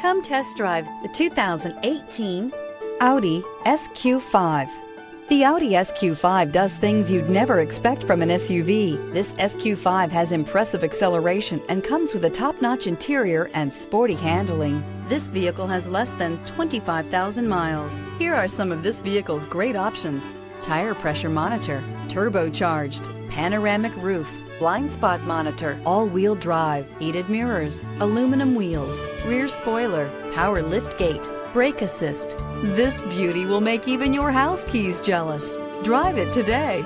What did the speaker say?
Come test drive the 2018 Audi SQ5. The Audi SQ5 does things you'd never expect from an SUV. This SQ5 has impressive acceleration and comes with a top-notch interior and sporty handling. This vehicle has less than 25,000 miles. Here are some of this vehicle's great options: tire pressure monitor, turbocharged, panoramic roof, blind spot monitor, all-wheel drive, heated mirrors, aluminum wheels, rear spoiler, power lift gate, brake assist. This beauty will make even your house keys jealous. Drive it today.